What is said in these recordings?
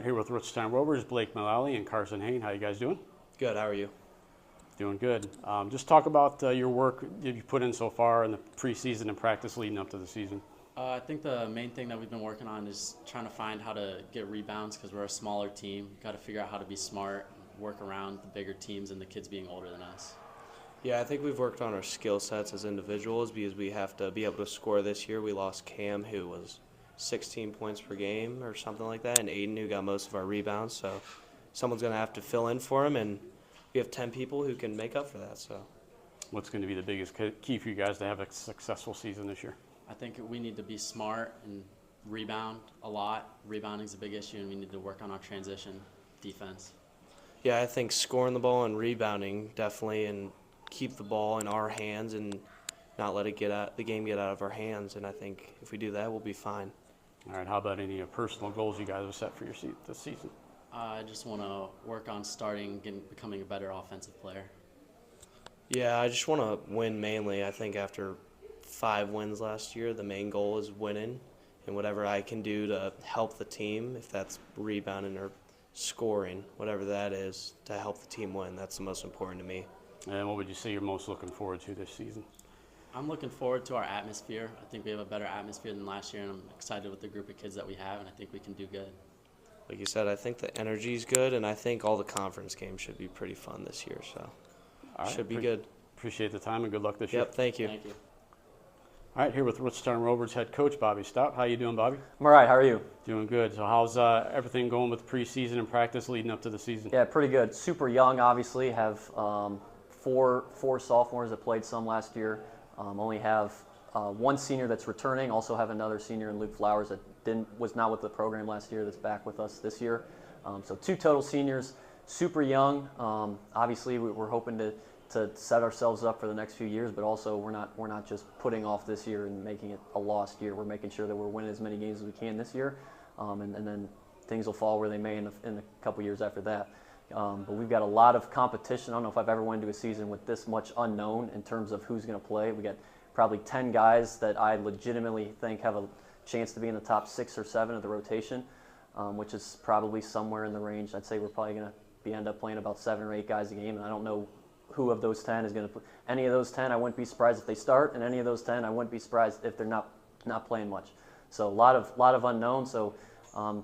right, here with Rootstown Rovers, Blake Mullaly and Carson Hayn. How you guys doing? Good, how are you? Doing good. Just talk about your work that you put in so far in the preseason and practice leading up to the season. I think the main thing that we've been working on is trying to find how to get rebounds because we're a smaller team. We've got to figure out how to be smart, work around the bigger teams and the kids being older than us. Yeah, I think we've worked on our skill sets as individuals because we have to be able to score this year. We lost Cam, who was 16 points per game or something like that, and Aiden, who got most of our rebounds. So someone's going to have to fill in for him, and we have 10 people who can make up for that. So, what's going to be the biggest key for you guys to have a successful season this year? I think we need to be smart and rebound a lot. Rebounding is a big issue, and we need to work on our transition defense. Yeah, I think scoring the ball and rebounding definitely, and keep the ball in our hands and not let the game get out of our hands. And I think if we do that, we'll be fine. All right, how about any personal goals you guys have set for this season? I just want to work on becoming a better offensive player. Yeah, I just want to win mainly. I think after 5 wins last year, the main goal is winning, and whatever I can do to help the team, if that's rebounding or scoring, whatever that is, to help the team win, that's the most important to me. And what would you say you're most looking forward to this season? I'm looking forward to our atmosphere. I think we have a better atmosphere than last year, and I'm excited with the group of kids that we have, and I think we can do good. Like you said, I think the energy is good, and I think all the conference games should be pretty fun this year, so should be good. Appreciate the time, and good luck this year. Yep, thank you. Thank you. All right, here with Rootstown Rovers head coach Bobby Staudt. How you doing, Bobby? I'm all right. How are you? Doing good. So how's everything going with preseason and practice leading up to the season? Yeah, pretty good. Super young, obviously. Have four sophomores that played some last year. Only have one senior that's returning. Also have another senior in Luke Flowers that was not with the program last year that's back with us this year. So 2 total seniors, super young. Obviously, we're hoping to set ourselves up for the next few years, but also we're not just putting off this year and making it a lost year. We're making sure that we're winning as many games as we can this year, and then things will fall where they may in a couple years after that. But we've got a lot of competition. I don't know if I've ever went into a season with this much unknown in terms of who's going to play. We got probably 10 guys that I legitimately think have a chance to be in the top 6 or 7 of the rotation, which is probably somewhere in the range. I'd say we're probably going to end up playing about 7 or 8 guys a game, and I don't know who of those 10 is going to play. Any of those 10, I wouldn't be surprised if they start, and any of those 10, I wouldn't be surprised if they're not playing much. So a lot of unknowns. So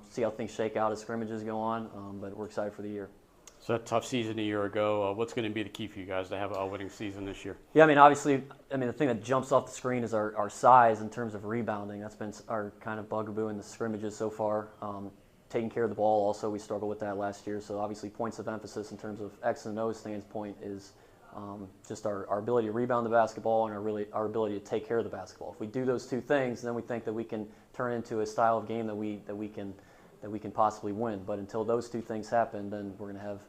see how things shake out as scrimmages go on, but we're excited for the year. So that tough season a year ago, what's going to be the key for you guys to have a winning season this year? Yeah, I mean, obviously, the thing that jumps off the screen is our size in terms of rebounding. That's been our kind of bugaboo in the scrimmages so far. Taking care of the ball, also, we struggled with that last year. So obviously, points of emphasis in terms of X and O standpoint is just our ability to rebound the basketball and our ability to take care of the basketball. If we do those 2 things, then we think that we can turn into a style of game that we can possibly win. But until those 2 things happen, then we're going to have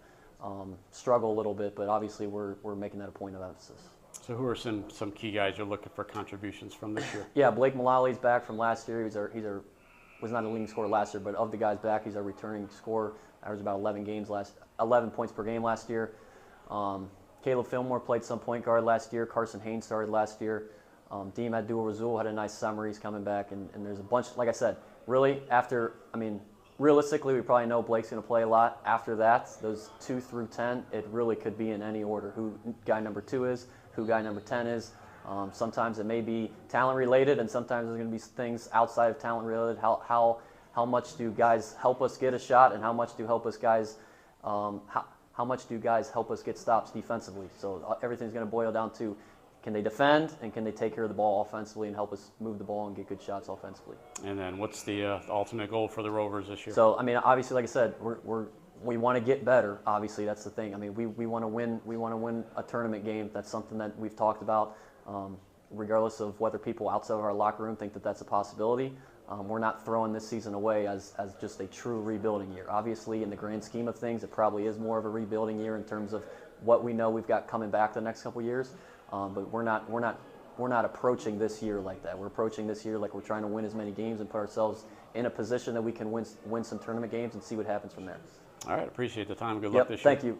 struggle a little bit. But obviously, we're making that a point of emphasis. So who are some key guys you're looking for contributions from this year? Yeah, Blake Mullaly's back from last year. Was not a leading scorer last year, but of the guys back, he's our returning scorer. Averaged about 11 points per game last year. Caleb Fillmore played some point guard last year. Carson Hayn started last year. Deem Abdul-Razul had a nice summer. He's coming back, and there's a bunch. Like I said, really realistically, we probably know Blake's going to play a lot. After that, those 2 through 10, it really could be in any order. Who guy number 2 is, who guy number 10 is. Sometimes it may be talent related, and sometimes there's going to be things outside of talent related. How much do guys help us get a shot, and how much do guys help us get stops defensively? So everything's going to boil down to, can they defend, and can they take care of the ball offensively and help us move the ball and get good shots offensively? And then what's the ultimate goal for the Rovers this year? So obviously, like I said, we want to get better. Obviously, that's the thing. We want to win. We want to win a tournament game. That's something that we've talked about. Regardless of whether people outside of our locker room think that that's a possibility, we're not throwing this season away as just a true rebuilding year. Obviously, in the grand scheme of things, it probably is more of a rebuilding year in terms of what we know we've got coming back the next couple years. But we're not approaching this year like that. We're approaching this year like we're trying to win as many games and put ourselves in a position that we can win some tournament games and see what happens from there. All right, appreciate the time. Good luck this year. Thank you.